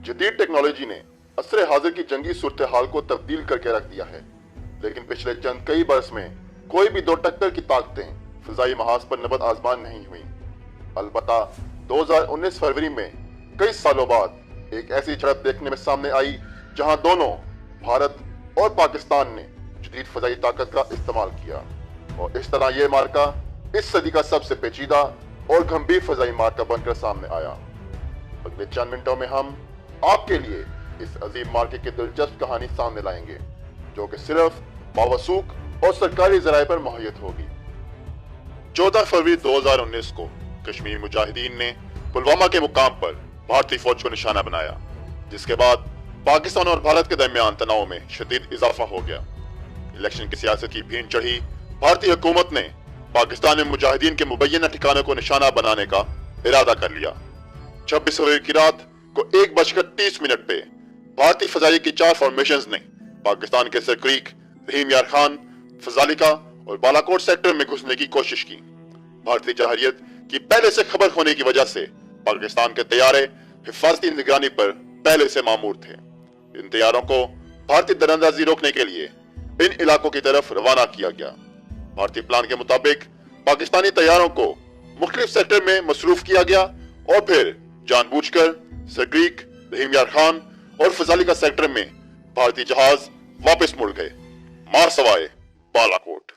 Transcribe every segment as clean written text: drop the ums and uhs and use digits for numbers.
جدید ٹیکنالوجی نے عصر حاضر کی جنگی صورتحال کو تبدیل کر کے رکھ دیا ہے، لیکن پچھلے چند کئی برس میں کوئی بھی دو ٹکر کی طاقتیں فضائی محاذ پر نبرد آزمان نہیں ہوئیں۔ البتہ 2019 فروری میں کئی سالوں بعد ایک ایسی جھڑپ دیکھنے میں سامنے آئی جہاں دونوں بھارت اور پاکستان نے جدید فضائی طاقت کا استعمال کیا، اور اس طرح یہ مارکہ اس صدی کا سب سے پیچیدہ اور گھمبیر فضائی مارکہ بن کر سامنے آیا۔ اگلے چند منٹوں میں ہم آپ کے لیے اس عظیم مارکے کی دلچسپ کہانی سامنے لائیں گے، جو کہ صرف باوثوق اور سرکاری ذرائع پر مہیت ہوگی۔ 14 فروری 2019 کو کشمیری مجاہدین نے پلوامہ کے مقام پر بھارتی فوج کو نشانہ بنایا، جس کے بعد پاکستان اور بھارت کے درمیان تناؤ میں شدید اضافہ ہو گیا۔ الیکشن کی سیاست کی بھین چڑھی بھارتی حکومت نے پاکستان میں مجاہدین کے مبینہ ٹھکانوں کو نشانہ بنانے کا ارادہ کر لیا۔ 26 فروری کی رات کو 1:30 پہ بھارتی فضائیہ کی 4 فارمیشنز نے پاکستان کے سرکریک، رحیم یار خان، فضالیکا اور بالاکوٹ سیکٹر میں گھسنے کی کوشش کی۔ بھارتی جارحیت کی پہلے سے خبر ہونے کی وجہ سے پاکستان کے طیارے حفاظتی نگرانی پر پہلے سے مامور تھے۔ ان طیاروں کو بھارتی دراندازی روکنے کے لیے ان علاقوں کی طرف روانہ کیا گیا۔ بھارتی پلان کے مطابق پاکستانی طیاروں کو مختلف سیکٹر میں مصروف کیا گیا اور پھر جان بوجھ کر سرکریک، رحیم یار خان اور فضالیکا سیکٹر میں بھارتی جہاز واپس مڑ گئے، مار سوائے بالاکوٹ۔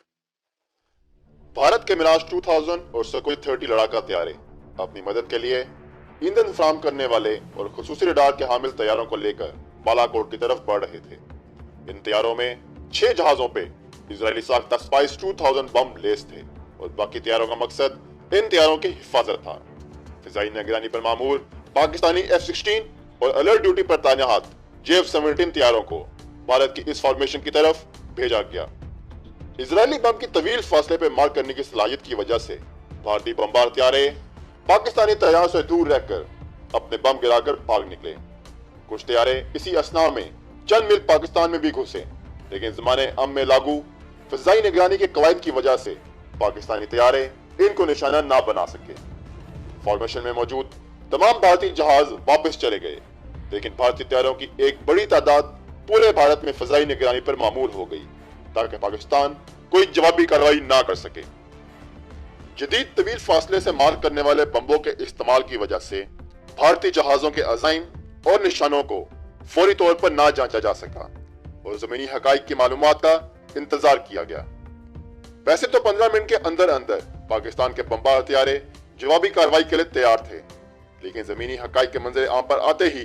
بھارت کے میراج 2000 اور سکوئی 30 لڑاکا طیارے اپنی مدد کے لیے ایندھن فراہم کرنے والے اور خصوصی ریڈار کے حامل طیاروں کو لے کر بالاکوٹ کی طرف بڑھ رہے تھے۔ ان طیاروں میں 6 جہازوں پہ اسرائیلی ساختہ اسپائس 2000 بم لیس تھے، اور باقی طیاروں کا مقصد ان طیاروں کی حفاظت تھا۔ فضائی نگرانی پر مامور پاکستانی F-16 اور الرٹ ڈیوٹی پر تعینات JF-17 طیاروں کو بھارت کی اس فارمیشن کی طرف بھیجا گیا۔ اسرائیلی بم کی طویل فاصلے پہ مار کرنے کی صلاحیت کی وجہ سے بھارتی بمبار طیارے پاکستانی طیاروں سے دور رہ کر اپنے بم گرا کر بھاگ نکلے۔ کچھ طیارے اسی اثناء میں چند میل پاکستان میں بھی گھسے، لیکن زمانے میں لاگو فضائی نگرانی کے قواعد کی وجہ سے پاکستانی طیارے ان کو نشانہ نہ بنا سکے۔ فارمیشن میں موجود تمام بھارتی جہاز واپس چلے گئے، لیکن بھارتی طیاروں کی ایک بڑی تعداد پورے بھارت میں فضائی نگرانی پر معمول ہو گئی تاکہ پاکستان کوئی جوابی کارروائی نہ کر سکے۔ جدید طویل فاصلے سے مار کرنے والے بمبوں کے استعمال کی وجہ سے بھارتی جہازوں کے عزائم اور نشانوں کو فوری طور پر نہ جانچا جا سکا اور زمینی حقائق کی معلومات کا انتظار کیا گیا۔ ویسے تو 15 منٹ کے اندر اندر پاکستان کے بمبار طیارے جوابی کارروائی کے لیے تیار تھے، لیکن زمینی حقائق کے منظر عام پر آتے ہی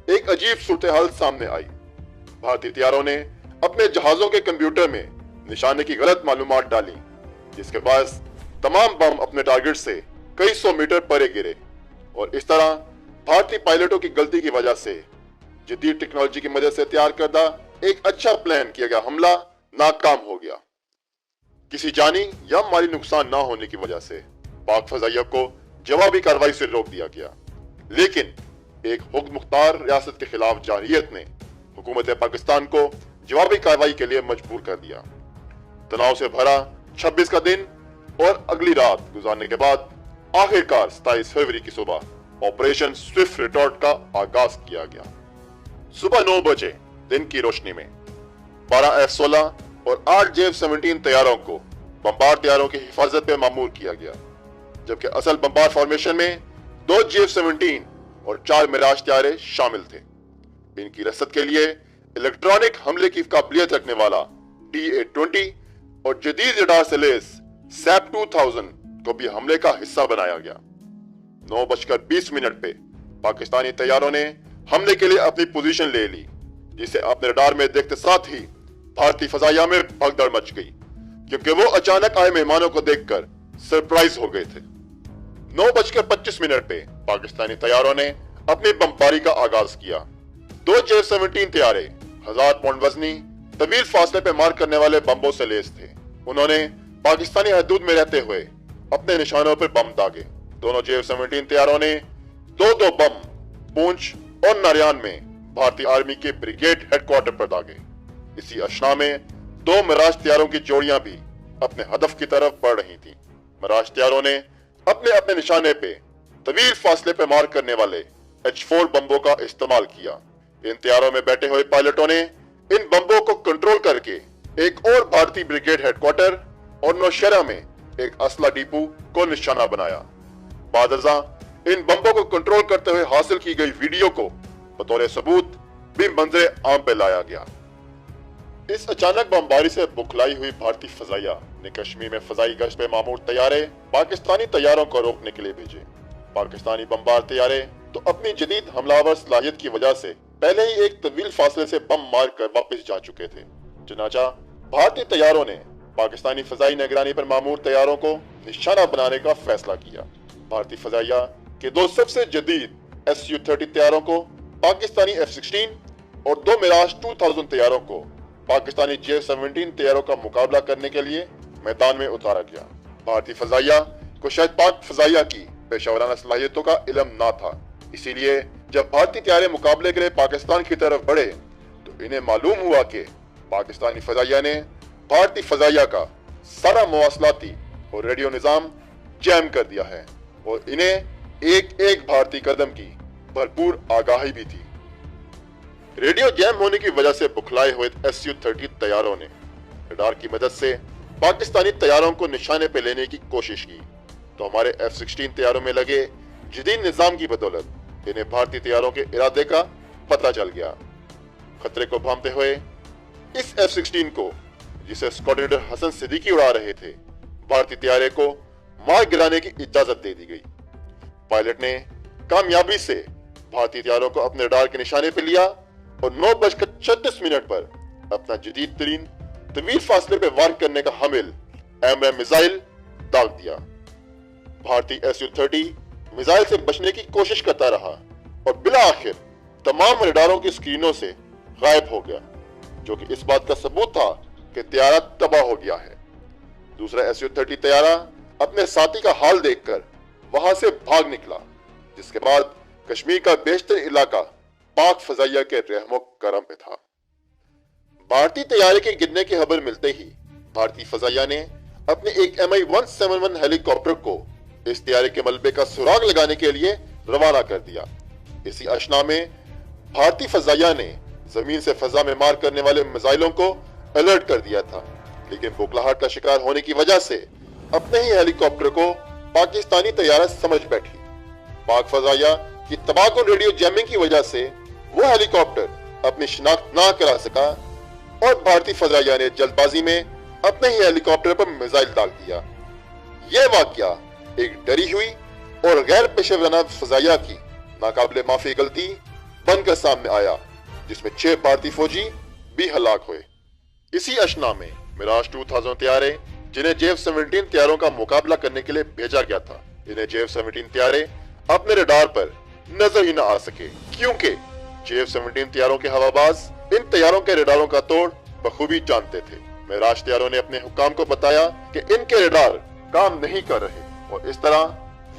ایک عجیب صورتحال سامنے آئی۔ بھارتی طیاروں نے اپنے جہازوں کے کمپیوٹر میں نشانے کی غلط معلومات ڈالی، جس کے باعث تمام بم اپنے ٹارگٹ سے کئی 100 میٹر پرے گرے، اور اس طرح بھارتی پائلٹوں کی غلطی کی وجہ سے جدید ٹیکنالوجی کی مدد سے تیار کردہ ایک اچھا پلان کیا گیا حملہ ناکام ہو گیا۔ کسی جانی یا مالی نقصان نہ ہونے کی وجہ سے پاک فضائیہ کو جوابی کارروائی سے روک دیا گیا، لیکن ایک حکم مختار ریاست کے خلاف جارحیت نے حکومت پاکستان کو جوابی کارروائی کے لیے مجبور کر دیا۔ تناؤ سے بھرا 26 کا دن اور اگلی رات گزارنے کے بعد آخر کار 27 فروری کی صبح آپریشن سوئفٹ ریٹارٹ کا آغاز کیا گیا۔ صبح 9 بجے دن کی روشنی میں 12 F-16 اور 8 JF-17 طیاروں کو بمبار طیاروں کی حفاظت پہ مامور کیا گیا، جبکہ اصل بمبار فارمیشن میں 2 JF-17 اور 4 میراج طیارے شامل تھے۔ ان کی رصد کے لیے الیکٹرانک حملے کی قابلیت رکھنے والا DA-20 اور جدید ریڈار سے لیس SAP 2000 کو بھی حملے کا حصہ بنایا گیا۔ 9:20 پہ پاکستانی طیاروں نے حملے کے لیے اپنی پوزیشن لے لی، جسے اپنے ریڈار میں دیکھتے ساتھ ہی بھارتی فضائیہ میں بھگدڑ مچ گئی، کیونکہ وہ اچانک آئے مہمانوں کو دیکھ کر سرپرائز ہو گئے تھے۔ 9:25 پہ پاکستانی طیاروں نے اپنی بمباری کا آغاز کیا۔ 2 JF-17 طیارے 1000 پاؤنڈ وزنی طویل فاصلے پہ مار کرنے والے بمبوں سے لیس تھے۔ انہوں نے پاکستانی حدود میں رہتے ہوئے اپنے نشانوں پر بم داغے۔ دونوں JF-17 طیاروں نے 2 بم پونچھ اور ناریان میں بھارتی آرمی کے بریگیڈ ہیڈ کوارٹر پر داغے۔ اسی اشنا میں 2 میراج طیاروں کی جوڑیاں بھی اپنے ہدف کی طرف بڑھ رہی تھیں۔ میراج طیاروں نے اپنے نشانے پہ طویل فاصلے پہ مار کرنے والے 2 JF-17 طیاروں کو H4 बम्बों का इस्तेमाल किया। इन तैयारों में बैठे हुए पायलटों ने इन बम्बों को कंट्रोल करके एक और भारतीय ब्रिगेड हेडक्वार्टर और नौशहरा में एक असला डिपो को निशाना बनाया। बादशाह इन बम्बों को कंट्रोल करते हुए हासिल की गई वीडियो को बतौर सबूत भी मंजरे आम पे लाया गया। इस अचानक बमबारी से बुखलाई हुई भारतीय फजाइया ने कश्मीर में फजाई गश्त पे मामूर तैयारे पाकिस्तानी तैयारों को रोकने के लिए भेजे। पाकिस्तानी बमबार तैयारे तो अपनी जदीद हमलावर सलाहियत की वजह से पहले ही एक तवील फासले से बम मार कर वापस जा चुके थे। चुनाचा भारतीय तैयारों ने पाकिस्तानी फजाई निगरानी पर मामूर तैयारों को निशाना बनाने का फैसला किया। भारतीय फजाइया के दो सबसे जदीद Su-30 तैयारों को पाकिस्तानी F-16 और दो मिराज 2000 तैयारों को पाकिस्तानी J-17 तैयारों का मुकाबला करने के लिए मैदान में उतारा गया। भारतीय फजाइया को शायद पाक फजाइया की पेशावराना सलाहियतों का इल्म ना था, इसीलिए जब भारतीय तैयारे मुकाबले के लिए पाकिस्तान की तरफ बढ़े तो इन्हें मालूम हुआ कि पाकिस्तानी फजाइया ने भारतीय फजाइया का सारा मवासलाती और रेडियो निजाम जैम कर दिया है और इन्हें एक एक भारतीय कदम की भरपूर आगाही भी थी। रेडियो जैम होने की वजह से बुखलाए हुए Su-30 तैयारों ने रडार की मदद से पाकिस्तानी तैयारों को निशाने पे लेने की कोशिश की, तो हमारे F-16 तैयारों में लगे जदीद निजाम की बदौलत इन्हें भारतीय तैयारों के इरादे का पता चल गया। खतरे को भांपते हुए इस F-16 को, जिसे स्क्वाड्रन हसन सिद्दीकी उड़ा रहे थे, भारतीय तैयारे को मार गिराने की इजाजत दे दी गई। पायलट ने कामयाबी से भारतीय तैयारों को अपने रडार के निशाने पर लिया और 9:36 पर अपना जदीद तरीन तवील फासले पे वार करने का हामिल MM मिसाइल दाग दिया। भारतीय Su-30 मिसाइल से बचने की कोशिश करता रहा और बिला आखिर तमाम रडारों की स्क्रीनों से गायब हो गया, जो कि इस बात का सबूत था कि तैयारा तबाह हो गया है। दूसरा Su-30 तैयारा अपने साथी का हाल देखकर वहां से भाग निकला, जिसके बाद कश्मीर का बेशतर इलाका पाक फजाइया के रहमो करम पे था। भारतीय तैयारे के गिरने की खबर मिलते ही भारतीय फजाइया ने अपने एक Mi-171 हेलीकॉप्टर को इस तैयारे के मलबे का सुराग लगाने के लिए रवाना कर दिया। इसी अशना में भारतीय फजाइया ने जमीन से फजा में मार करने वाले मिसाइलों को अलर्ट कर दिया था, लेकिन बुखलाहट का शिकार होने की वजह से अपने ही हेलीकॉप्टर को पाकिस्तानी तैयारा समझ बैठी। पाक फजाइया की तबाहकुन रेडियो जैमिंग की वजह से वो हेलीकॉप्टर अपनी शिनाख्त ना करा सका और भारतीय फजाइया ने जल्दबाजी में अपने ही हेलीकॉप्टर पर मिसाइल दाग दिया। यह वाकया एक डरी हुई और गैर पेशेवराना फजाइया की नाकाबिले माफी गलती बनकर सामने आया, जिसमें 6 भारतीय फौजी भी हलाक हुए। इसी अशना में मिराज 2000 तैयारे, जिन्हें J-17 तैयारों का मुकाबला करने के लिए भेजा गया था, इन्हें J-17 तैयारे अपने रडार पर नजर ही न आ सके, क्योंकि J-17 तैयारों के हवाबाज इन तैयारों के रडारों का तोड़ बखूबी जानते थे। मिराज तैयारों ने अपने हुक्काम को बताया कि इनके रडार काम नहीं कर रहे और इस तरह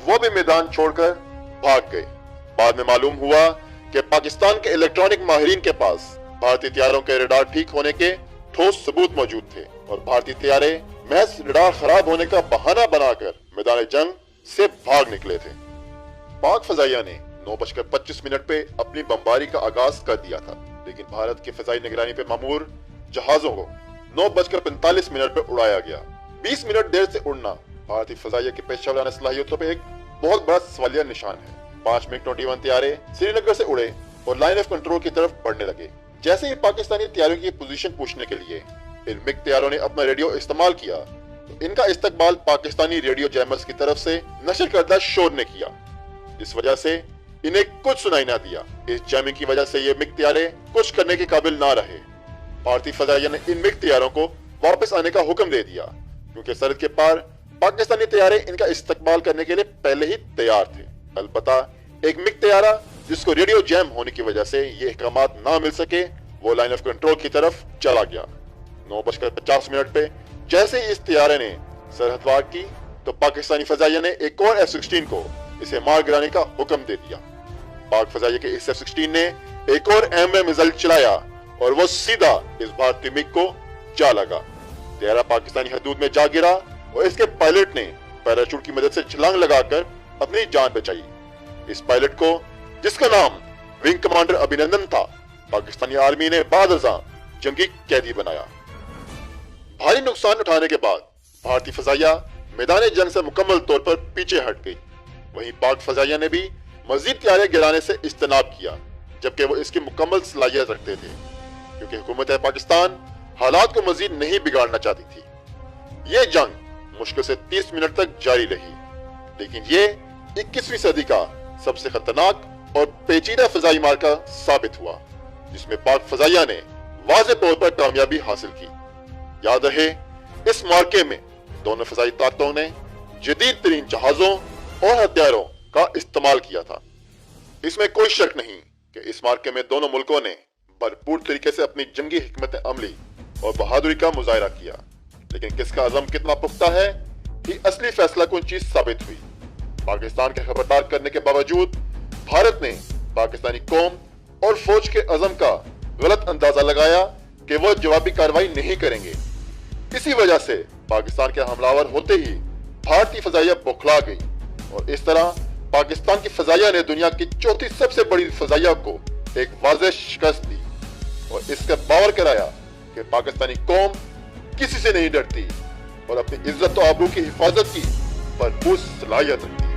वो भी मैदान छोड़कर भाग गए। बाद में मालूम हुआ कि पाकिस्तान के इलेक्ट्रॉनिक माहिरीन के पास भारतीय तैयारों के रडार ठीक होने के ठोस सबूत मौजूद थे और भारतीय तैयारे महज रडार खराब होने का बहाना बनाकर मैदान जंग से भाग निकले थे। पाक फजाइया ने 9:25 पे अपनी बमबारी का आगाज कर दिया था, लेकिन भारत की फजाई निगरानी पे मामूर जहाजों को 9:45 पे उड़ाया गया। 20 मिनट देर से उड़ना भारतीय फजाइया की पेशेवराना सलाहियतों पे एक बहुत बड़ा सवालिया निशान है। 5 MiG-21 तैयारे श्रीनगर से उड़े और लाइन ऑफ कंट्रोल की तरफ बढ़ने लगे। जैसे ही पाकिस्तानी तैयारों की पोजीशन पूछने के लिए इन मिग तैयारों ने अपना रेडियो इस्तेमाल किया, तो इनका इस्तकबाल पाकिस्तानी रेडियो जैमर्स की तरफ से नशर करदा शोर ने किया। इस वजह से इन्हें कुछ सुनाई ना दिया। इस जैमिंग की वजह से ये मिग तैयारे कुछ करने के काबिल ना रहे। भारतीय फजाइया ने इन मिग तैयारों को वापस आने का हुक्म दे दिया, क्योंकि सरहद के पार पाकिस्तानी तैयारे इनका इस्तकबाल करने के लिए पहले ही तैयार थे। अलबत्ता एक मिग तैयारा जिसको रेडियो जैम होने की वजह से ये अहकामात ना मिल सके, वो लाइन ऑफ कंट्रोल की तरफ चला गया। 9:50 पे जैसे ही इस तैयारे ने सरहद वार की, तो पाकिस्तानी फजाइया ने एक और F-16 को इसे मार गिराने का हुक्म दे दिया। पाक फजाइया के इस F-16 ने एक और MM मिसाइल चलाया और वो सीधा इस भारतीय मिग को जा लगा। तैयारा पाकिस्तानी हदूद में जा गिरा और इसके पायलट ने पैराशूट की मदद से छलांग लगाकर अपनी जान बचाई। इस पायलट को जिसका नाम विंग कमांडर अभिनंदन था, पाकिस्तानी आर्मी ने बाद अज़ां जंगी कैदी बनाया। भारी नुकसान उठाने के बाद भारतीय फजाइया मैदान जंग से मुकम्मल तौर पर पीछे हट गई। वहीं पाक फजाइया ने भी मजीद तैयारियां गिराने से इज्तनाब किया, जबकि वो इसकी मुकम्मल सलाहियत रखते थे, क्योंकि हुकूमत पाकिस्तान हालात को मजीद नहीं बिगाड़ना चाहती थी। ये जंग मुश्किल से 30 मिनट तक जारी रही, लेकिन ये 21वीं सदी का सबसे खतरनाक और पेचीदा फजाई मार्का साबित हुआ, जिसमें पाक फजाइया ने वाज़ेह तौर पर कामयाबी हासिल की। याद रहे, इस मार्के में दोनों फजाई ताकतों ने जदीद तरीन जहाजों और हथियारों का इस्तेमाल किया था। इसमें कोई शक नहीं कि इस मार्के में दोनों मुल्कों ने भरपूर तरीके से अपनी जंगी हिकमत अमली और बहादुरी का मुजाहरा किया, लेकिन किसका अज़म कितना पुख्ता है, ये असली फैसला कुन चीज साबित हुई। पाकिस्तान के खबरदार करने के बावजूद भारत ने पाकिस्तानी कौम और फौज के अज़म का गलत अंदाजा लगाया कि वो जवाबी कार्रवाई नहीं करेंगे। इसी वजह से पाकिस्तान के हमलावर होते ही भारतीय फजाइया बौखला गई और इस तरह पाकिस्तान की फजाइया ने दुनिया की चौथी सबसे बड़ी फजाइया को एक वाज़ेह शिकस्त दी और इसका बावर कराया कि पाकिस्तानी कौम किसी से नहीं डरती और अपनी इज्जत और आबरू की हिफाजत की भरपूर सलाहियत रखती।